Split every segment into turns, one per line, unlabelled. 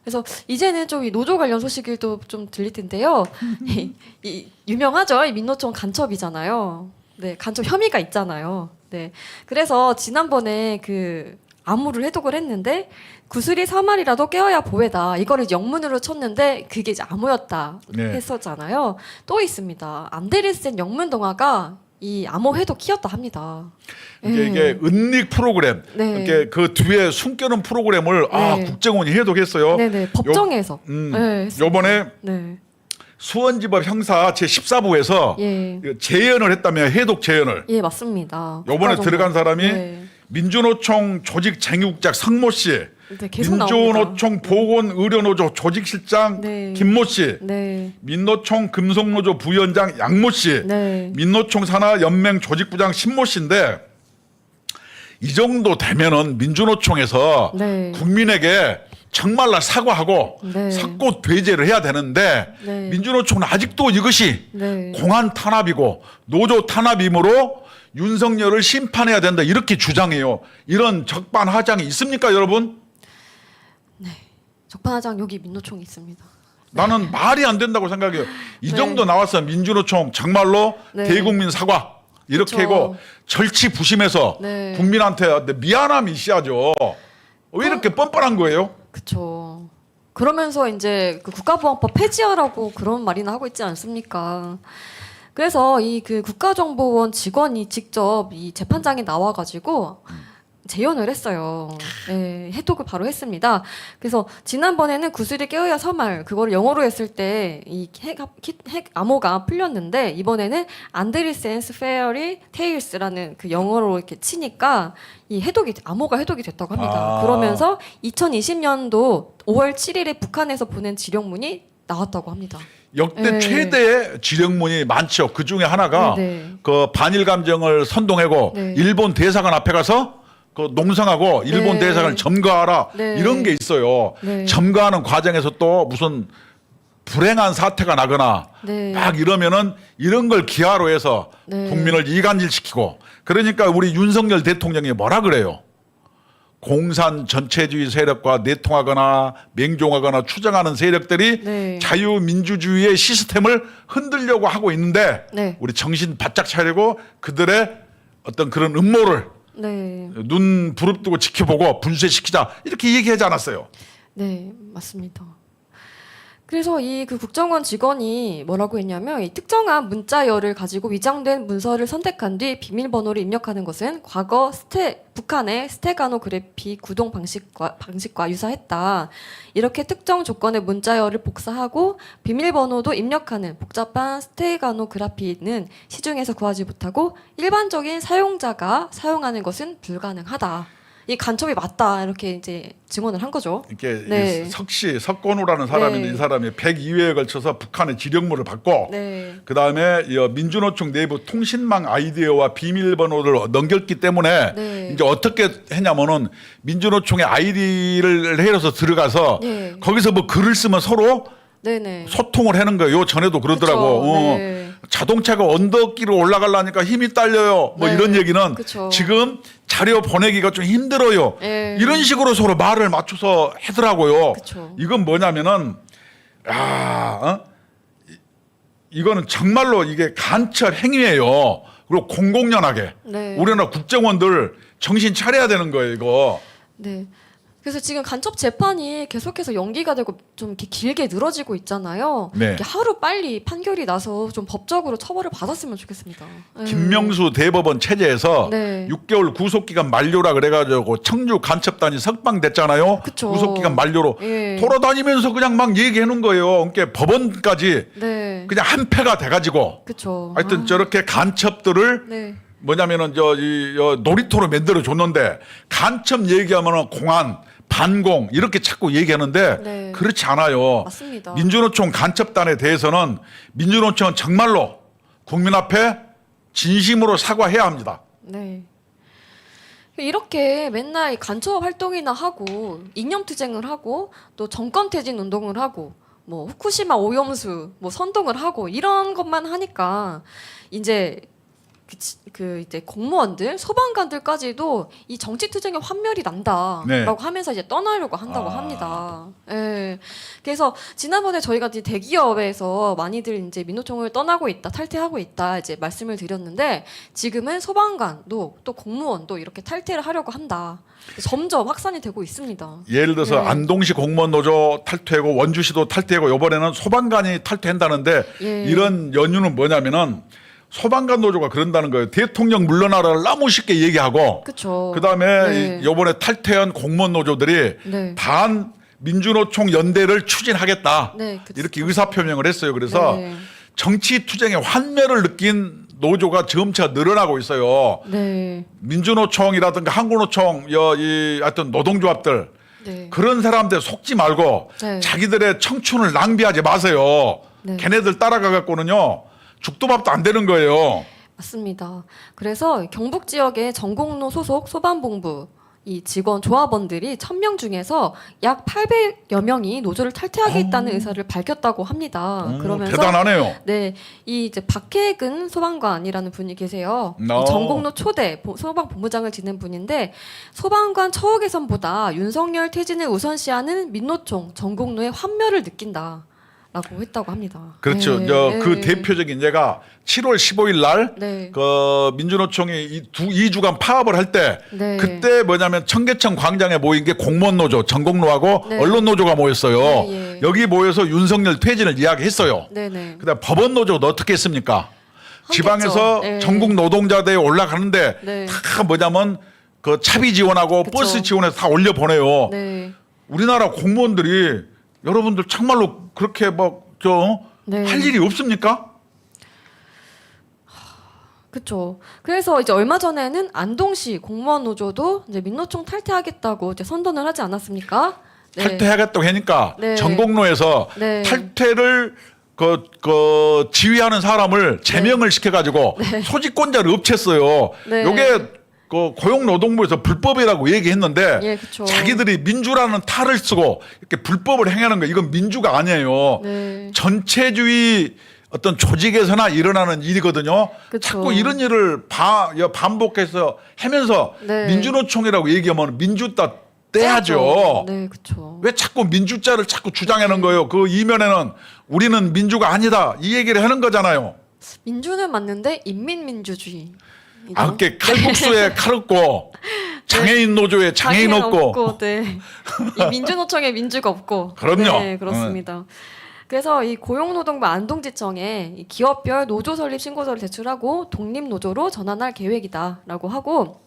그래서 이제는 좀 이 노조 관련 소식이 또 좀 들릴 텐데요. 이 유명하죠. 이 민노총 간첩이잖아요. 네, 간첩 혐의가 있잖아요. 네, 그래서 지난번에 그 암호를 해독을 했는데 구슬이 3알이라도 깨어야 보배다. 이거를 영문으로 쳤는데 그게 이제 암호였다 했었잖아요. 또 있습니다. 안데르센 영문 동화가 이 암호 해독 키였다 합니다.
이게 은닉 프로그램, 이게 그 뒤에 숨겨놓은 프로그램을 국정원이 해독했어요.
네네, 법정에서.
요번에 수원지법 형사 제14부에서 재연을 했다며, 해독 재연을.
예, 맞습니다.
요번에 들어간 사람이 민주노총 조직쟁의국장 성모 씨, 민주노총 보건의료노조 조직실장 김모 씨, 민노총 금속노조 부위원장 양모 씨, 민노총 산하연맹 조직부장 신모 씨인데, 이 정도 되면은 민주노총에서 국민에게 정말로 사과하고 sak고 배제를 해야 되는데, 민주노총은 아직도 이것이 공안 탄압이고 노조 탄압이므로 윤석열을 심판해야 된다 이렇게 주장해요. 이런 적반하장이 있습니까, 여러분?
네, 적반하장 여기 민노총이 있습니다.
나는 말이 안 된다고 생각해요. 이 정도 나와서 민주노총 정말로 대국민 사과 이렇게 하고 절치부심해서 국민한테 미안함이 있어야죠. 왜 이렇게 뻔뻔한 거예요?
그렇죠. 그러면서 이제 그 국가보안법 폐지하라고 그런 말이나 하고 있지 않습니까? 그래서 이 그 국가정보원 직원이 직접 이 재판장에 나와가지고 재연을 했어요. 네, 해독을 바로 했습니다. 그래서 지난번에는 구슬이 깨어야 3알 그거를 영어로 했을 때 이 핵 암호가 풀렸는데, 이번에는 안데르센스 페어리 테일스라는 그 영어로 이렇게 치니까 이 해독이 암호가 해독이 됐다고 합니다. 그러면서 2020년도 5월 7일에 북한에서 보낸 지령문이 나왔다고 합니다.
역대 최대의 지령문이 많죠. 그 중에 하나가 그 반일 감정을 선동하고 일본 대사관 앞에 가서 그 농성하고 일본 대사관을 점거하라 이런 게 있어요. 점거하는 과정에서 또 무슨 불행한 사태가 나거나 막 이러면은 이런 걸 기하로 해서 국민을 이간질시키고, 그러니까 우리 윤석열 대통령이 뭐라 그래요? 공산 전체주의 세력과 내통하거나 맹종하거나 추정하는 세력들이 자유민주주의의 시스템을 흔들려고 하고 있는데 우리 정신 바짝 차리고 그들의 어떤 그런 음모를 눈 부릅뜨고 지켜보고 분쇄시키자 이렇게 얘기하지 않았어요?
네, 맞습니다. 그래서 이 그 국정원 직원이 뭐라고 했냐면, 이 특정한 문자열을 가지고 위장된 문서를 선택한 뒤 비밀번호를 입력하는 것은 과거 북한의 스테가노그래피 구동 방식과 유사했다. 이렇게 특정 조건의 문자열을 복사하고 비밀번호도 입력하는 복잡한 스테가노그래피는 시중에서 구하지 못하고 일반적인 사용자가 사용하는 것은 불가능하다. 이 간첩이 맞다 이렇게 이제 증언을 한 거죠.
이게 석건우라는 사람인데 이 사람이 102회에 걸쳐서 북한의 지령문을 받고 그 다음에 민주노총 내부 통신망 아이디어와 비밀번호를 넘겼기 때문에 이제 어떻게 했냐면은 민주노총의 아이디를 해서 들어가서 거기서 뭐 글을 쓰면 서로 소통을 하는 거예요. 전에도 그러더라고. 자동차가 언덕길을 올라가려니까 힘이 딸려요. 뭐 이런 얘기는 지금 자료 보내기가 좀 힘들어요. 이런 식으로 서로 말을 맞춰서 하더라고요. 이건 뭐냐면은 이거는 정말로 이게 간첩 행위예요. 그리고 공공연하게 우리나라 국정원들 정신 차려야 되는 거예요, 이거.
그래서 지금 간첩 재판이 계속해서 연기가 되고 좀 이렇게 길게 늘어지고 있잖아요. 이렇게 하루 빨리 판결이 나서 좀 법적으로 처벌을 받았으면 좋겠습니다.
김명수 대법원 체제에서 6개월 구속기간 만료라 그래가지고 청주 간첩단이 석방됐잖아요. 구속기간 만료로 돌아다니면서 그냥 막 얘기해놓은 거예요. 그러니까 법원까지 그냥 한패가 돼가지고 하여튼 저렇게 간첩들을 뭐냐면은 놀이터로 만들어 줬는데, 간첩 얘기하면은 공안 반공 이렇게 자꾸 얘기하는데 그렇지 않아요.
맞습니다.
민주노총 간첩단에 대해서는 민주노총은 정말로 국민 앞에 진심으로 사과해야 합니다.
이렇게 맨날 간첩 활동이나 하고 이념투쟁을 하고 또 정권퇴진 운동을 하고 뭐 후쿠시마 오염수 뭐 선동을 하고 이런 것만 하니까 이제 이제 공무원들, 소방관들까지도 이 정치 투쟁의 환멸이 난다라고 하면서 이제 떠나려고 한다고 합니다. 예. 그래서 지난번에 저희가 이제 대기업에서 많이들 이제 민노총을 떠나고 있다, 탈퇴하고 있다 이제 말씀을 드렸는데 지금은 소방관도 또 공무원도 이렇게 탈퇴를 하려고 한다. 점점 확산이 되고 있습니다.
예를 들어서 안동시 공무원 노조 탈퇴하고 원주시도 탈퇴하고 이번에는 소방관이 탈퇴한다는데 이런 연유는 뭐냐면은 소방관 노조가 그런다는 거예요. 대통령 물러나라를 너무 쉽게 얘기하고 그다음에 이번에 탈퇴한 공무원 노조들이 반 민주노총 연대를 추진하겠다. 이렇게 의사표명을 했어요. 그래서 정치 투쟁의 환멸을 느낀 노조가 점차 늘어나고 있어요. 민주노총이라든가 한국노총, 하여튼 노동조합들 그런 사람들 속지 말고 자기들의 청춘을 낭비하지 마세요. 걔네들 따라가 갖고는요 죽도 밥도 안 되는 거예요.
맞습니다. 그래서 경북 지역의 전공로 소속 소방본부 이 직원 조합원들이 1000명 중에서 약 800여 명이 노조를 탈퇴하겠다는 의사를 밝혔다고 합니다. 그러면서
대단하네요.
네, 이 이제 박혜근 소방관이라는 분이 계세요. 이 전공로 초대 소방본부장을 지낸 분인데 소방관 처우 개선보다 윤석열 퇴진을 우선시하는 민노총 전공로의 환멸을 느낀다. 라고 했다고 합니다.
그렇죠. 그 대표적인 예가 7월 15일 날 그 민주노총이 2주간 파업을 할 때 그때 뭐냐면 청계천 광장에 모인 게 공무원 노조, 전공로하고 언론 노조가 모였어요. 여기 모여서 윤석열 퇴진을 이야기했어요. 그다음 법원 노조도 어떻게 했습니까? 지방에서 전국 노동자대에 올라가는데 다 뭐냐면 그 차비 지원하고 버스 지원해서 다 올려 보내요. 우리나라 공무원들이 여러분들 정말로 그렇게 할 일이 없습니까?
그렇죠. 그래서 이제 얼마 전에는 안동시 공무원 노조도 이제 민노총 탈퇴하겠다고 이제 선언을 하지 않았습니까?
탈퇴하겠다고 하니까 전공로에서 탈퇴를 지휘하는 사람을 제명을 시켜가지고 소집권자를 엎쳤어요. 요게 그 고용노동부에서 불법이라고 얘기했는데 자기들이 민주라는 탈을 쓰고 이렇게 불법을 행하는 거 이건 민주가 아니에요. 전체주의 어떤 조직에서나 일어나는 일이거든요. 자꾸 이런 일을 반복해서 하면서 민주노총이라고 얘기하면 민주따 떼야죠. 왜 자꾸 민주자를 자꾸 주장하는 거예요? 그 이면에는 우리는 민주가 아니다 이 얘기를 하는 거잖아요.
민주는 맞는데 인민민주주의.
그게 칼국수에 칼 없고 장애인 노조에 장애인 없고
이 민주노총에 민주가 없고
그럼요.
네, 그렇습니다. 그래서 이 고용노동부 안동지청에 이 기업별 노조 설립 신고서를 제출하고 독립노조로 전환할 계획이다라고 하고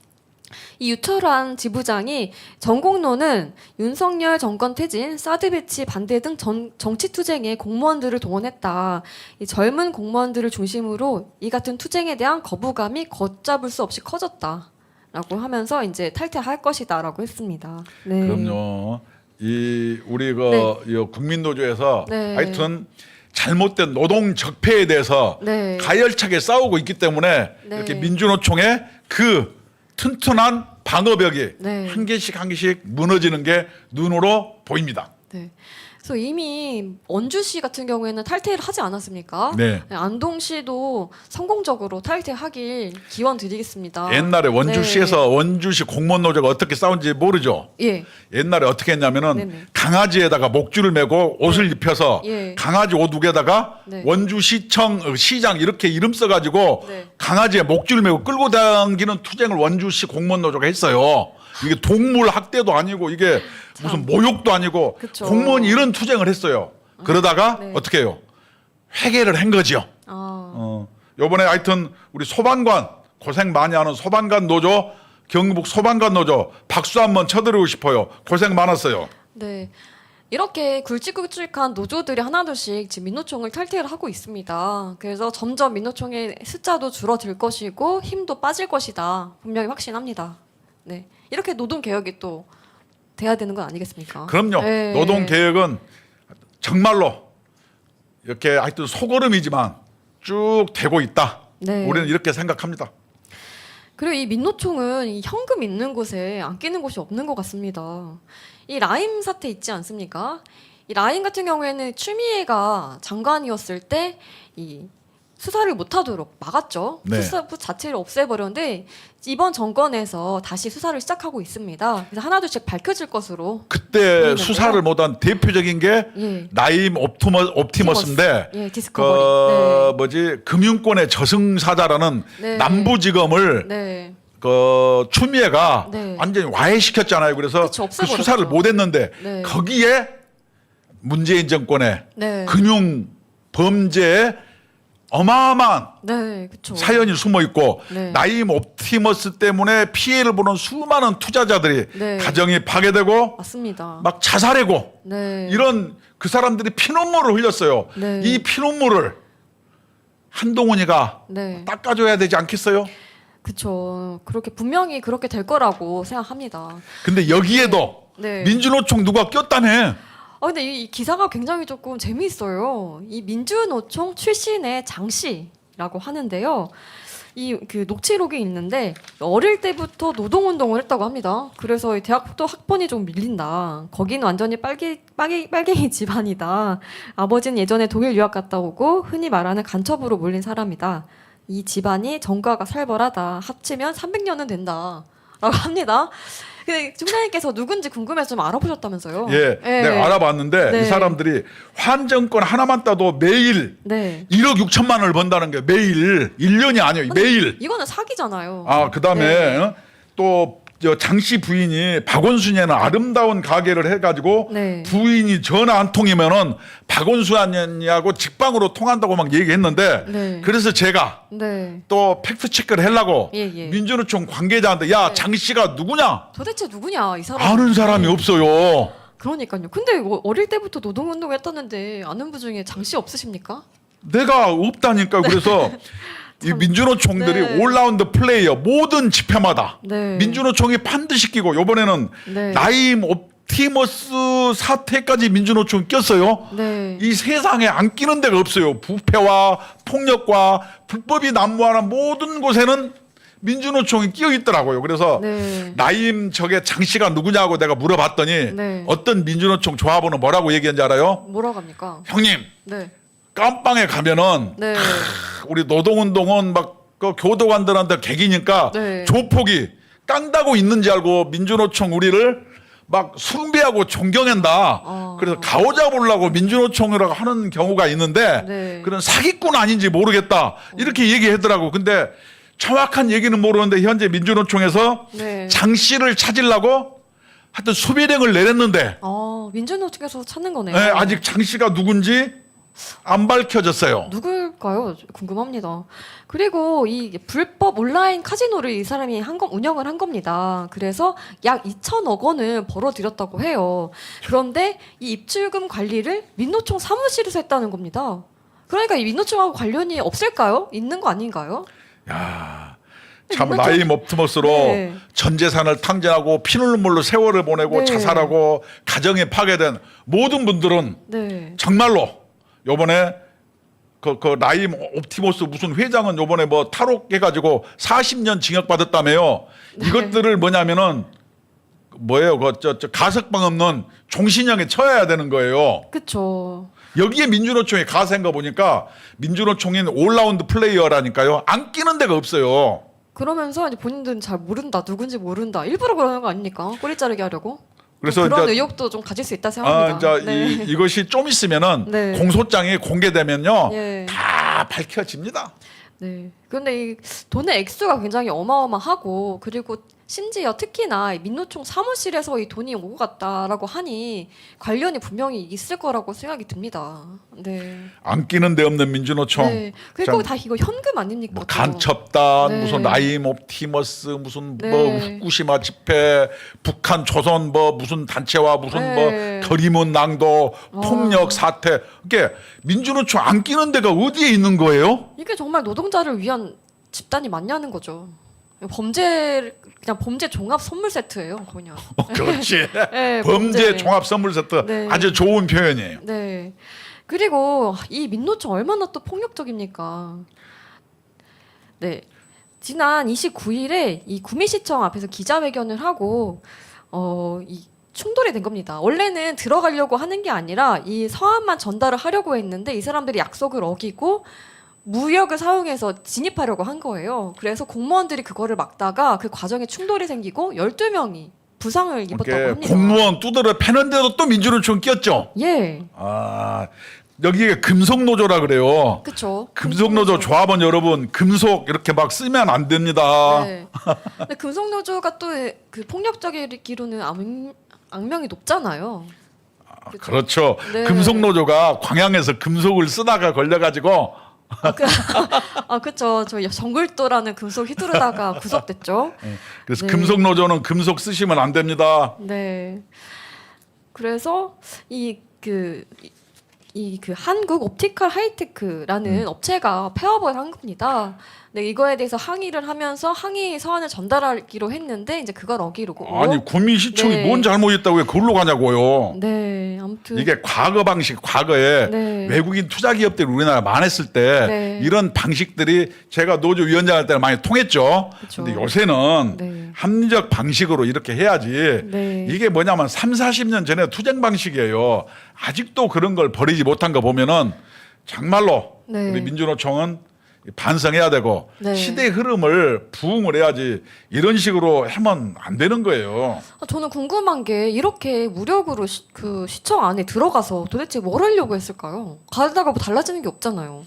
이 유철환 지부장이 전공로는 윤석열 정권 퇴진, 사드 배치 반대 등 정치 투쟁에 공무원들을 동원했다. 이 젊은 공무원들을 중심으로 이 같은 투쟁에 대한 거부감이 걷잡을 수 없이 커졌다라고 하면서 이제 탈퇴할 것이다라고 했습니다.
그럼요. 우리 이 국민노조에서 하여튼 잘못된 노동 적폐에 대해서 가열차게 싸우고 있기 때문에 이렇게 민주노총의 그 튼튼한 방어벽이 한 개씩 한 개씩 무너지는 게 눈으로 보입니다.
그래서 이미 원주시 같은 경우에는 탈퇴를 하지 않았습니까? 안동시도 성공적으로 탈퇴하길 기원 드리겠습니다.
옛날에 원주시에서 원주시 공무원 노조가 어떻게 싸운지 모르죠. 옛날에 어떻게 했냐면은 강아지에다가 목줄을 메고 옷을 입혀서 강아지 옷 위에다가 원주시청 시장 이렇게 이름 써가지고 강아지에 목줄을 메고 끌고 다니는 투쟁을 원주시 공무원 노조가 했어요. 이게 동물 학대도 아니고 이게 무슨 모욕도 아니고 공무원이 이런 투쟁을 했어요. 그러다가 어떻게 해요? 회개를 한 거지요. 요번에 하여튼 우리 소방관 고생 많이 하는 소방관 노조 경북 소방관 노조 박수 한번 쳐드리고 싶어요. 고생 많았어요.
이렇게 굵직굵직한 노조들이 하나둘씩 지금 민노총을 탈퇴를 하고 있습니다. 그래서 점점 민노총의 숫자도 줄어들 것이고 힘도 빠질 것이다. 분명히 확신합니다. 이렇게 노동 개혁이 또 돼야 되는 건 아니겠습니까?
그럼요. 노동 개혁은 정말로 이렇게 하여튼 소걸음이지만 쭉 되고 있다. 우리는 이렇게 생각합니다.
그리고 이 민노총은 이 현금 있는 곳에 안 끼는 곳이 없는 것 같습니다. 이 라임 사태 있지 않습니까? 이 라임 같은 경우에는 추미애가 장관이었을 때 이 수사를 못하도록 막았죠.
네.
수사부 자체를 없애버렸는데 이번 정권에서 다시 수사를 시작하고 있습니다. 그래서 하나둘씩 밝혀질 것으로.
그때
보이는데요.
수사를 못한 대표적인 게
예.
나임 옵티머스인데
예,
그
디스커버리.
뭐지 금융권의 저승사자라는
네.
남부지검을
네.
그 추미애가
네.
완전히 와해시켰잖아요. 그래서
그쵸,
그
없애버렸죠.
수사를 못했는데
네.
거기에 문재인 정권의
네.
금융 범죄에 어마어마한
네, 그렇죠.
사연이 숨어 있고
네.
나임 옵티머스 때문에 피해를 보는 수많은 투자자들이
네.
가정이 파괴되고
맞습니다.
막 자살하고
네.
이런 그 사람들이 피눈물을 흘렸어요.
네.
이 피눈물을 한동훈이가
네.
닦아줘야 되지 않겠어요?
그렇죠. 그렇게 분명히 그렇게 될 거라고 생각합니다.
근데 여기에도
네.
민주노총 누가 꼈다며?
근데 이 기사가 굉장히 조금 재미있어요. 이 민주노총 출신의 장 씨라고 하는데요. 이 그 녹취록이 있는데 어릴 때부터 노동운동을 했다고 합니다. 그래서 이 대학도 학번이 좀 밀린다. 거기는 완전히 빨갱이 집안이다. 아버지는 예전에 독일 유학 갔다 오고 흔히 말하는 간첩으로 몰린 사람이다. 이 집안이 정가가 살벌하다. 합치면 300년은 된다. 라고 합니다. 근데 총장님께서 누군지 궁금해서 좀 알아보셨다면서요?
예, 내가 알아봤는데
네.
이 사람들이 환정권 하나만 따도 매일
네.
1억 6천만 원을 번다는 게 매일 1년이 아니에요. 매일.
이거는 사기잖아요.
그다음에
네.
또 장씨 부인이 박원순이라는 아름다운 가게를 해가지고
네.
부인이 전화 한 통이면은 박원순이하고 직방으로 통한다고 막 얘기했는데
네.
그래서 제가
네.
또 팩트 체크를 하려고
예, 예.
민주노총 관계자한테 야
네.
장 씨가 누구냐
도대체 누구냐 이 사람?
아는 사람이 없어요.
그러니까요. 근데 어릴 때부터 노동운동 했다는데 아는 분 중에 장씨 없으십니까?
내가 없다니까. 그래서 이 민주노총들이
네.
올라운드 플레이어 모든 집회마다
네.
민주노총이 반드시 끼고 이번에는
네.
나임 옵티머스 사태까지 민주노총 꼈어요.
네.
이 세상에 안 끼는 데가 없어요. 부패와 폭력과 불법이 난무하는 모든 곳에는 민주노총이 끼어 있더라고요. 그래서
네.
나임 저게 장 씨가 누구냐고 내가 물어봤더니
네.
어떤 민주노총 조합원은 뭐라고 얘기한지 알아요?
뭐라고 합니까?
형님
네.
깜빵에 가면은
네.
우리 노동운동은 막 그 교도관들한테 객이니까
네.
조폭이 깡다고 있는지 알고 민주노총 우리를 막 숭배하고 존경한다. 그래서 가오자 보려고 민주노총이라고 하는 경우가 있는데
네.
그런 사기꾼 아닌지 모르겠다. 이렇게 얘기하더라고. 근데 정확한 얘기는 모르는데 현재 민주노총에서
네.
장 씨를 찾으려고 하여튼 수배령을 내렸는데
민주노총에서 찾는 거네요.
네, 아직 장 씨가 누군지 안 밝혀졌어요.
누굴까요? 궁금합니다. 그리고 이 불법 온라인 카지노를 이 사람이 운영을 한 겁니다. 그래서 약 2천억 원을 벌어들였다고 해요. 그런데 이 입출금 관리를 민노총 사무실에서 했다는 겁니다. 그러니까 이 민노총하고 관련이 없을까요? 있는 거 아닌가요?
야, 참
민노총-
나임 옵티머스로
네.
전 재산을 탕진하고 피눈물로 세월을 보내고
네.
자살하고 가정이 파괴된 모든 분들은
네.
정말로 요번에 그 나임 옵티머스 무슨 회장은 요번에 뭐 탈옥해가지고 40년 징역 받았다며요.
네.
이것들을 뭐냐면은 뭐예요? 저 가석방 없는 종신형에 처해야 되는 거예요.
그렇죠.
여기에 민주노총이 가세인 거 보니까 민주노총인 올라운드 플레이어라니까요. 안 끼는 데가 없어요.
그러면서 이제 본인들은 잘 모른다, 누군지 모른다. 일부러 그러는 거 아닙니까? 꼬리 자르기 하려고.
그래서
그런
이제
의욕도 좀 가질 수 있다 생각합니다.
이제
네.
이것이 좀 있으면은
네.
공소장이 공개되면요.
예.
다 밝혀집니다.
네. 그런데 이 돈의 액수가 굉장히 어마어마하고 그리고 심지어 특히나 이 민노총 사무실에서 이 돈이 오고 갔다라고 하니 관련이 분명히 있을 거라고 생각이 듭니다. 네.
안 끼는 데 없는 민주노총.
네. 그리고
참
다 이거 현금 아닙니까?
뭐
또.
간첩단,
네.
무슨 나임 옵티머스, 무슨
네.
뭐 후쿠시마 집회, 북한 조선 뭐 무슨 단체와 무슨
네.
뭐 거리문 낭도, 폭력 사태. 이게 민주노총 안 끼는 데가 어디에 있는 거예요?
이게 정말 노동자를 위한 집단이 맞냐는 거죠. 그냥 범죄 종합 선물 세트예요, 그냥.
그렇지.
네,
범죄 종합 선물 세트
네.
아주 좋은 표현이에요.
네. 그리고 이 민노총 얼마나 또 폭력적입니까? 네. 지난 29일에 이 구미시청 앞에서 기자회견을 하고 이 충돌이 된 겁니다. 원래는 들어가려고 하는 게 아니라 이 서한만 전달을 하려고 했는데 이 사람들이 약속을 어기고 무력을 사용해서 진입하려고 한 거예요. 그래서 공무원들이 그거를 막다가 그 과정에 충돌이 생기고 12명이 부상을 입었다고 합니다.
공무원 두드려 패는데도 또 민주노총 끼었죠.
예.
아 여기에 금속노조라 그래요.
그렇죠.
금속노조 조합원 여러분, 금속 이렇게 막 쓰면 안 됩니다.
네. 근데 금속노조가 또 그 폭력적이기로는 악명이 높잖아요.
그렇죠.
네.
금속노조가 광양에서 금속을 쓰다가 걸려가지고
그렇죠. 저 정글도라는 금속 휘두르다가 구속됐죠.
그래서
네.
금속노조는 금속 쓰시면 안 됩니다.
네. 그래서 그 한국 옵티컬 하이테크라는 업체가 폐업을 한 겁니다. 네, 이거에 대해서 항의를 하면서 항의 서한을 전달하기로 했는데 이제 그걸 어기고
아니 구미시청이
네.
뭔 잘못했다고 왜 그걸로 가냐고요.
네, 아무튼
이게 과거 방식, 과거에
네.
외국인 투자 기업들이 우리나라 많았을 때
네.
이런 방식들이 제가 노조 위원장 할 때는 많이 통했죠.
그쵸.
근데 요새는
네.
합리적 방식으로 이렇게 해야지.
네.
이게 뭐냐면 3, 40년 전에 투쟁 방식이에요. 아직도 그런 걸 버리지 못한 거 보면은 정말로
네.
우리 민주노총은 반성해야 되고
네.
시대의 흐름을 부응을 해야지 이런 식으로 하면 안 되는 거예요.
저는 궁금한 게 이렇게 무력으로 그 시청 안에 들어가서 도대체 뭘 하려고 했을까요? 가다가 뭐 달라지는 게 없잖아요.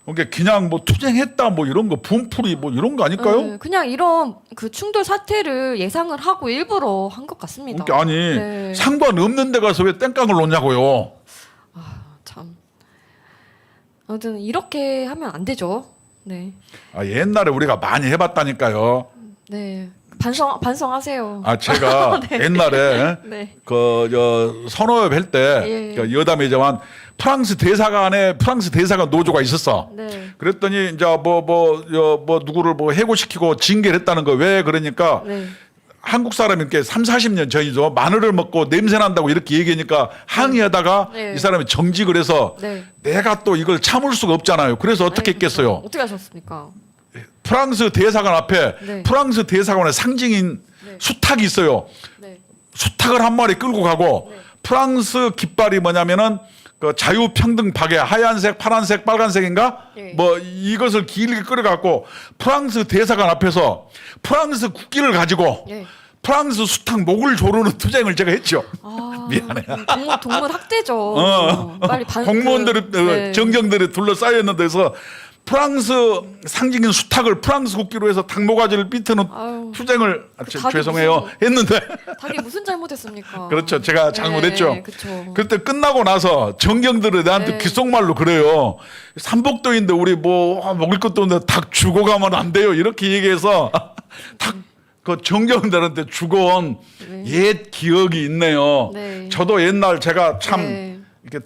그러니까 그냥 뭐 투쟁했다 뭐 이런 거 분풀이 뭐 이런 거 아닐까요?
네, 그냥 이런 그 충돌 사태를 예상을 하고 일부러 한 것 같습니다.
그러니까 아니
네.
상관없는 데 가서 왜 땡깡을 놓냐고요.
참. 아무튼 이렇게 하면 안 되죠. 네.
옛날에 우리가 많이 해봤다니까요.
네. 반성하세요.
제가
네.
옛날에
네.
선호협 할 때
예.
여담이지만 프랑스 대사관에 프랑스 대사관 노조가 있었어.
네.
그랬더니 이제 누구를 해고시키고 징계를 했다는 거 왜 그러니까
네.
한국 사람이 이렇게 3, 40년 전이죠. 마늘을 먹고 냄새 난다고 이렇게 얘기하니까 항의하다가
네.
이 사람이 정직을 해서
네.
내가 또 이걸 참을 수가 없잖아요. 그래서 어떻게
네, 그렇죠.
했겠어요?
어떻게 하셨습니까?
프랑스 대사관 앞에
네.
프랑스 대사관의 상징인
네.
수탉이 있어요.
네.
수탉을 한 마리 끌고 가고
네.
프랑스 깃발이 뭐냐면은 그 자유평등 박애 하얀색, 파란색, 빨간색인가?
네.
뭐 이것을 길게 끌어갖고 프랑스 대사관 앞에서 프랑스 국기를 가지고
예.
프랑스 수탉 목을 조르는 투쟁을 제가 했죠. 미안해.
동물 학대죠. 빨리
공무원들이
네.
정경들이 둘러싸여 데서 프랑스 상징인 수탉을 프랑스 국기로 해서 닭모가지를 삐트는
아유,
투쟁을
닭이
죄송해요 했는데
닭이 무슨 잘못했습니까?
그렇죠. 제가 잘못했죠.
네, 그렇죠.
그때 끝나고 나서 정경들이 나한테
네.
귓속말로 그래요. 삼복도인데 우리 먹을 것도 없는데 닭 주고 가면 안 돼요. 이렇게 얘기해서 닭 그 정경들한테 죽어온 옛 기억이 있네요.
네.
저도 옛날 제가 참
네.
이렇게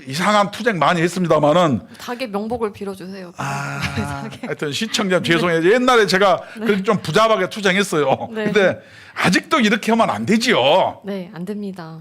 이상한 투쟁 많이 했습니다만은
닭의 명복을 빌어주세요.
하여튼 시청자 죄송해요. 옛날에 제가 그렇게 좀 부잡하게 투쟁했어요.
네.
근데 아직도 이렇게 하면 안 되지요.
네, 안 됩니다.